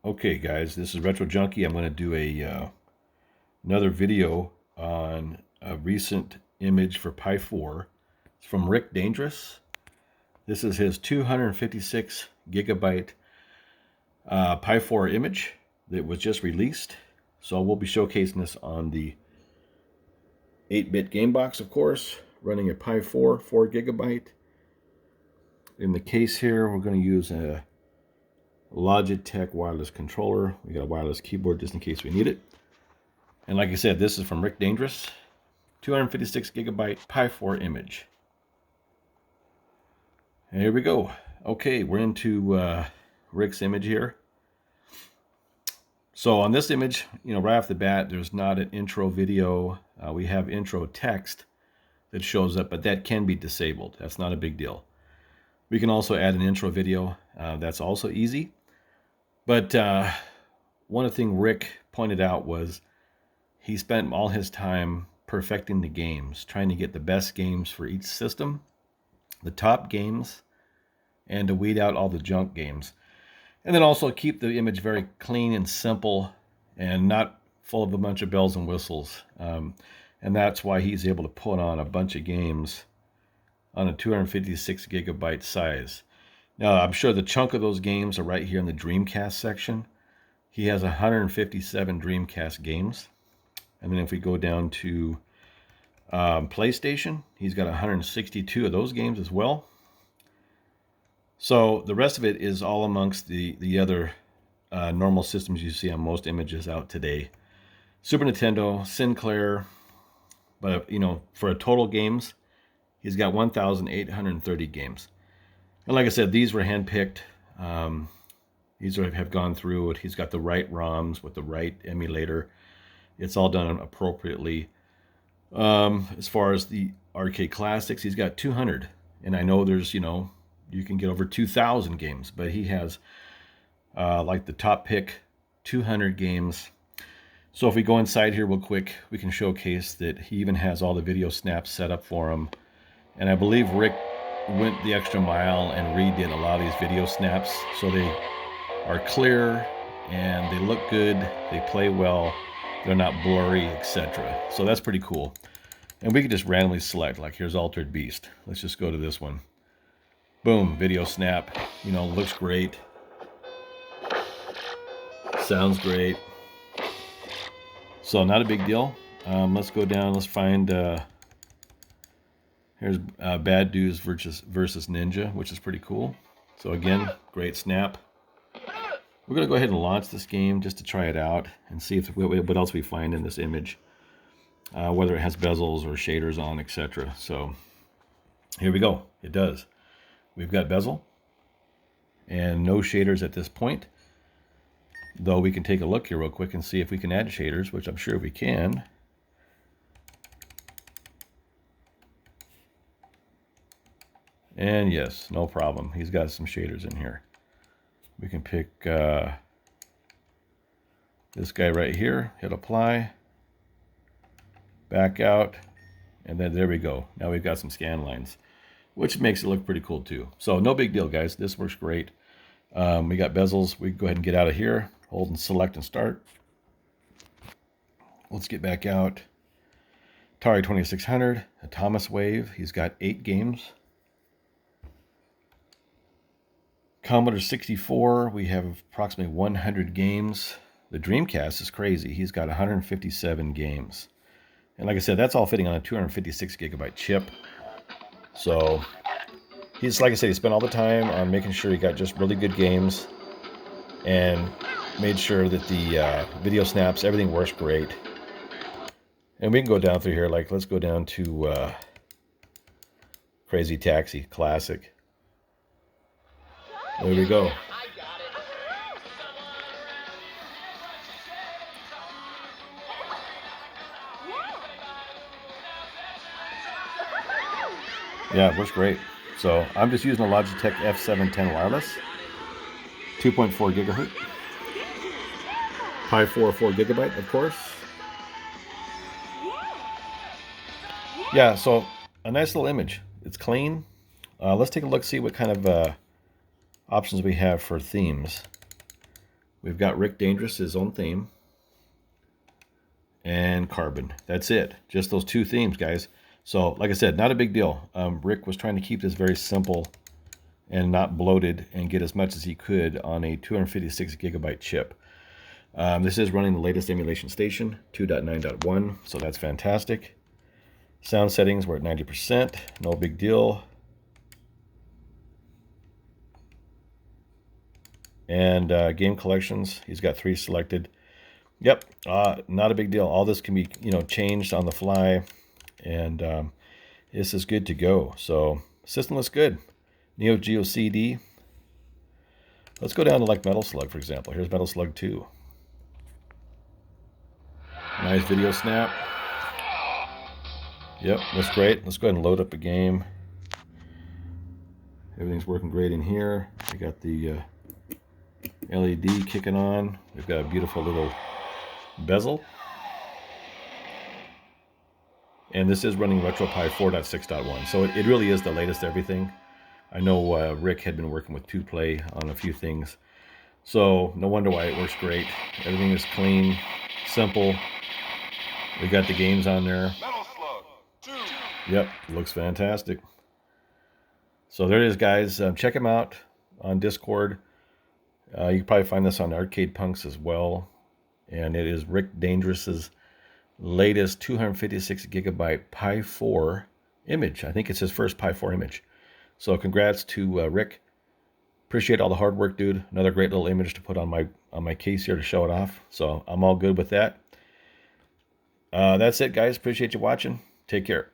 Okay guys, this is Retro-Junkie. I'm going to do another video on a recent image for Pi4. It's from Rick Dangerous. This is his 256 gigabyte Pi4 image that was just released. So we'll be showcasing this on the 8-bit game box, of course, running a Pi4 4 gigabyte. In the case here, we're going to use a Logitech wireless controller. We got a wireless keyboard just in case we need it. And like I said, this is from Rick Dangerous, 256 gigabyte Pi4 image. And here we go. Okay, we're into Rick's image here. So on this image, right off the bat, there's not an intro video. We have intro text that shows up, but that can be disabled. That's not a big deal. We can also add an intro video. That's also easy. But one thing Rick pointed out was he spent all his time perfecting the games, trying to get the best games for each system, the top games, and to weed out all the junk games. And then also keep the image very clean and simple and not full of a bunch of bells and whistles. And that's why he's able to put on a bunch of games on a 256 gigabyte size. Now, I'm sure the chunk of those games are right here in the Dreamcast section. He has 157 Dreamcast games. And then if we go down to PlayStation, he's got 162 of those games as well. So the rest of it is all amongst the other normal systems you see on most images out today. Super Nintendo, Sinclair, but for a total games, he's got 1,830 games. And like I said, these were handpicked. These have gone through it. He's got the right ROMs with the right emulator. It's all done appropriately. As far as the arcade classics, he's got 200. And I know there's, you can get over 2,000 games. But he has, like the top pick, 200 games. So if we go inside here real quick, we can showcase that he even has all the video snaps set up for him. And I believe Rick went the extra mile and redid a lot of these video snaps so they are clear and they look good, they play well, they're not blurry, etc. So that's pretty cool. And we can just randomly select, like here's Altered Beast. Let's just go to this one. Boom, video snap. Looks great. Sounds great. So not a big deal. Let's go down, let's find here's Bad Dudes versus Ninja, which is pretty cool. So again, great snap. We're going to go ahead and launch this game just to try it out and see what else we find in this image. Whether it has bezels or shaders on, etc. So here we go. It does. We've got bezel and no shaders at this point. Though we can take a look here real quick and see if we can add shaders, which I'm sure we can. And yes, no problem. He's got some shaders in here. We can pick this guy right here, hit apply, back out, and then there we go. Now we've got some scan lines, which makes it look pretty cool too. So no big deal, guys. This works great. We got bezels. We can go ahead and get out of here. Hold and select and start. Let's get back out. Atari 2600, a Thomas Wave. He's got 8 games. Commodore 64, we have approximately 100 games. The Dreamcast is crazy. He's got 157 games. And like I said, that's all fitting on a 256 gigabyte chip. So he's, like I said, he spent all the time on making sure he got just really good games and made sure that the video snaps, everything works great. And we can go down through here, like let's go down to Crazy Taxi Classic. There we go. Yeah, it works great. So I'm just using a Logitech F710 wireless, 2.4 gigahertz, Pi4 4 gigabyte, of course. Yeah, so a nice little image. It's clean. Let's take a look, see what kind of options we have for themes. We've got Rick Dangerous, his own theme, and Carbon. That's it. Just those two themes, guys. So, like I said, not a big deal. Rick was trying to keep this very simple and not bloated and get as much as he could on a 256 gigabyte chip. This is running the latest emulation station, 2.9.1, so that's fantastic. Sound settings, we're at 90%, no big deal. And game collections, he's got 3 selected. Yep, not a big deal. All this can be, changed on the fly, and this is good to go. So system looks good. Neo Geo CD. Let's go down to like Metal Slug, for example. Here's Metal Slug 2. Nice video snap. Yep, that's great. Let's go ahead and load up a game. Everything's working great in here. We got the LED kicking on. We've got a beautiful little bezel. And this is running RetroPie 4.6.1. So it really is the latest everything. I know Rick had been working with 2Play on a few things. So no wonder why it works great. Everything is clean, simple. We got the games on there. Metal Slug 2. Yep, looks fantastic. So there it is, guys. Check him out on Discord. You can probably find this on Arcade Punks as well. And it is Rick Dangerous's latest 256 gigabyte Pi4 image. I think it's his first Pi4 image. So congrats to Rick. Appreciate all the hard work, dude. Another great little image to put on my case here to show it off. So I'm all good with that. That's it, guys. Appreciate you watching. Take care.